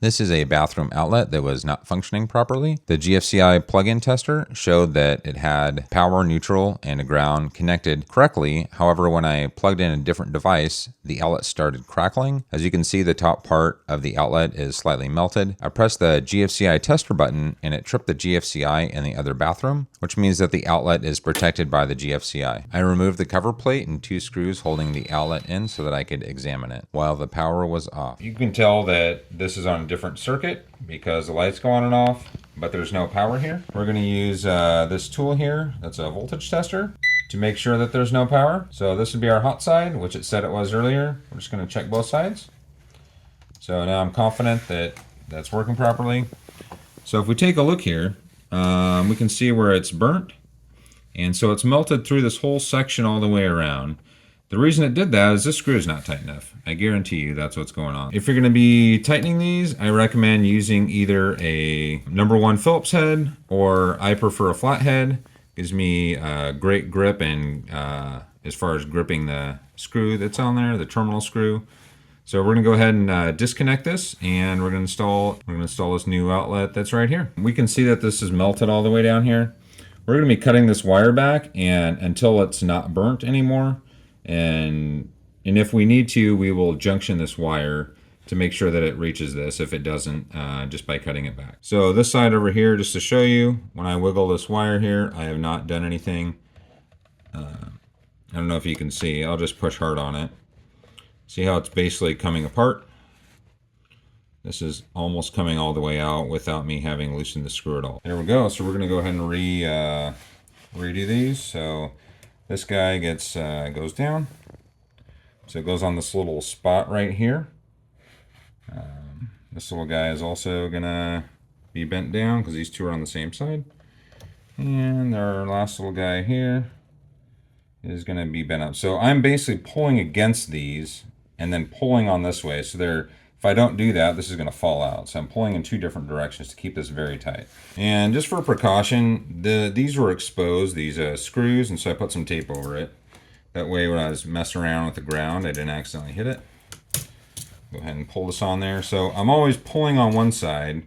This is a bathroom outlet that was not functioning properly. The GFCI plug-in tester showed that it had power, neutral, and a ground connected correctly. However, when I plugged in a different device, the outlet started crackling. As you can see, the top part of the outlet is slightly melted. I pressed the GFCI tester button and it tripped the GFCI in the other bathroom, which means that the outlet is protected by the GFCI. I removed the cover plate and 2 screws holding the outlet in so that I could examine it while the power was off. You can tell that this is on a different circuit because the lights go on and off, but there's no power here. We're going to use this tool here, that's a voltage tester, to make sure that there's no power. So this would be our hot side, which it said it was earlier. We're just going to check both sides. So now I'm confident that that's working properly. So if we take a look here, we can see where it's burnt. And so it's melted through this whole section all the way around. The reason it did that is this screw is not tight enough. I guarantee you that's what's going on. If you're going to be tightening these, I recommend using either a #1 Phillips head, or I prefer a flat head. Gives me a great grip and as far as gripping the screw that's on there, the terminal screw. So we're going to go ahead and disconnect this, and we're going to install this new outlet that's right here. We can see that this is melted all the way down here. We're going to be cutting this wire back and until it's not burnt anymore. And if we need to, we will junction this wire to make sure that it reaches this. If it doesn't, just by cutting it back. So this side over here, just to show you, when I wiggle this wire here, I have not done anything. I don't know if you can see. I'll just push hard on it. See how it's basically coming apart? This is almost coming all the way out without me having loosened the screw at all. There we go. So we're going to go ahead and redo these. So this guy goes down. So it goes on this little spot right here. This little guy is also gonna be bent down because these two are on the same side. And our last little guy here is gonna be bent up. So I'm basically pulling against these and then pulling on this way. So if I don't do that, this is gonna fall out. So I'm pulling in 2 different directions to keep this very tight. And just for precaution, these were exposed, these screws, and so I put some tape over it. That way when I was messing around with the ground, I didn't accidentally hit it. Go ahead and pull this on there. So I'm always pulling on one side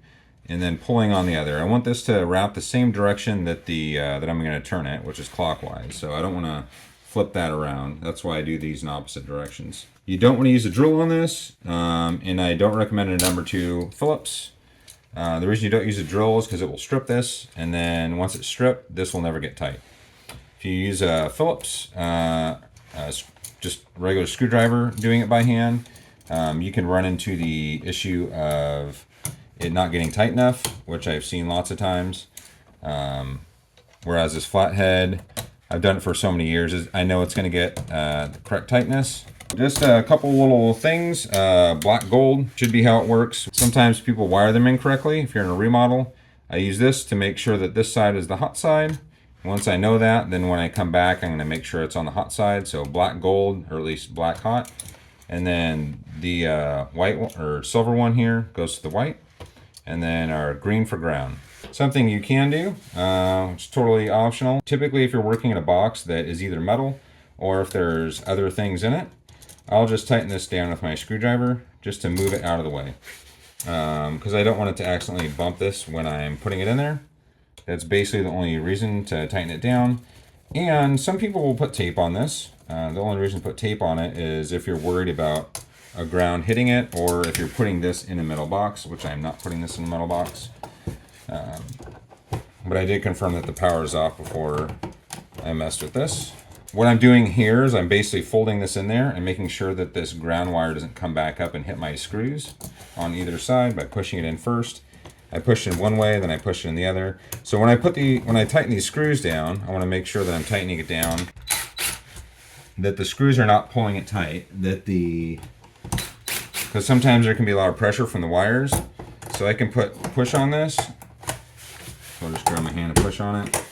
and then pulling on the other. I want this to wrap the same direction that that I'm gonna turn it, which is clockwise. So I don't wanna flip that around. That's why I do these in opposite directions. You don't want to use a drill on this, and I don't recommend a #2 Phillips. The reason you don't use a drill is because it will strip this, and then once it's stripped, this will never get tight. If you use a Phillips, just regular screwdriver doing it by hand, you can run into the issue of it not getting tight enough, which I've seen lots of times. Whereas this flathead, I've done it for so many years, I know it's going to get the correct tightness. Just a couple little things. Black gold should be how it works. Sometimes people wire them incorrectly. If you're in a remodel, I use this to make sure that this side is the hot side. Once I know that, then when I come back, I'm going to make sure it's on the hot side. So black gold, or at least black hot. And then the white one, or silver one here goes to the white. And then our green for ground. Something you can do, it's totally optional. Typically, if you're working in a box that is either metal or if there's other things in it, I'll just tighten this down with my screwdriver just to move it out of the way. Because I don't want it to accidentally bump this when I'm putting it in there. That's basically the only reason to tighten it down. And some people will put tape on this. The only reason to put tape on it is if you're worried about a ground hitting it, or if you're putting this in a metal box, which I'm not putting this in a metal box. But I did confirm that the power is off before I messed with this. What I'm doing here is I'm basically folding this in there and making sure that this ground wire doesn't come back up and hit my screws on either side by pushing it in first. I push it in one way, then I push it in the other. So when I tighten these screws down, I want to make sure that I'm tightening it down, that the screws are not pulling it tight, because sometimes there can be a lot of pressure from the wires. So I can push on this. So I'll just grab my hand and push on it.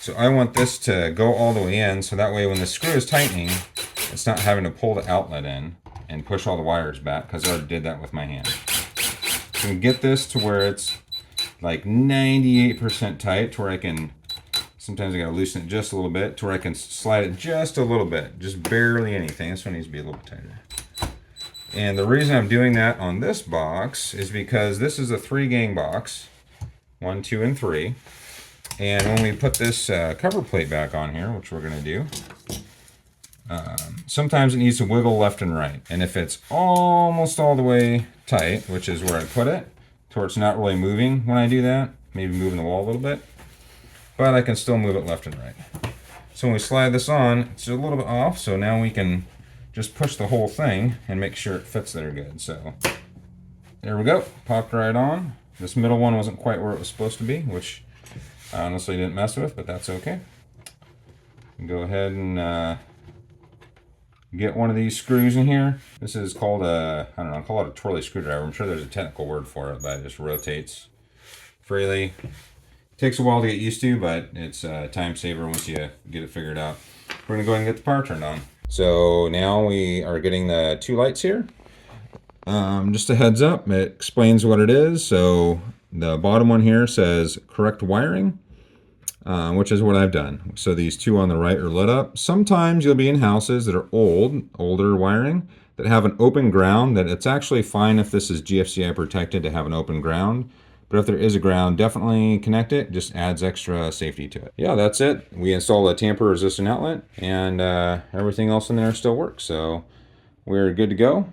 So I want this to go all the way in, so that way when the screw is tightening, it's not having to pull the outlet in and push all the wires back, because I already did that with my hand. So we get this to where it's like 98% tight, to where I can, sometimes I gotta loosen it just a little bit, to where I can slide it just a little bit, just barely anything. This one needs to be a little bit tighter. And the reason I'm doing that on this box is because this is a 3-gang box. 1, 2, and 3. And when we put this cover plate back on here, which we're going to do, sometimes it needs to wiggle left and right. And if it's almost all the way tight, which is where I put it, to where it's not really moving when I do that, maybe moving the wall a little bit, but I can still move it left and right. So when we slide this on, it's a little bit off, so now we can just push the whole thing and make sure it fits there good. So there we go, popped right on. This middle one wasn't quite where it was supposed to be, which I honestly didn't mess with, but that's okay. Go ahead and get one of these screws in here. This is called a, I don't know, I'll call it a twirly screwdriver. I'm sure there's a technical word for it, but it just rotates freely. Takes a while to get used to, but it's a time saver once you get it figured out. We're gonna go ahead and get the power turned on. So now we are getting the 2 lights here. Just a heads up, it explains what it is. So the bottom one here says correct wiring, which is what I've done. So these 2 on the right are lit up. Sometimes you'll be in houses that are older wiring that have an open ground, that it's actually fine if this is GFCI protected to have an open ground. But if there is a ground, definitely connect it. Just adds extra safety to it. Yeah, that's it. We installed a tamper resistant outlet, and everything else in there still works. So we're good to go.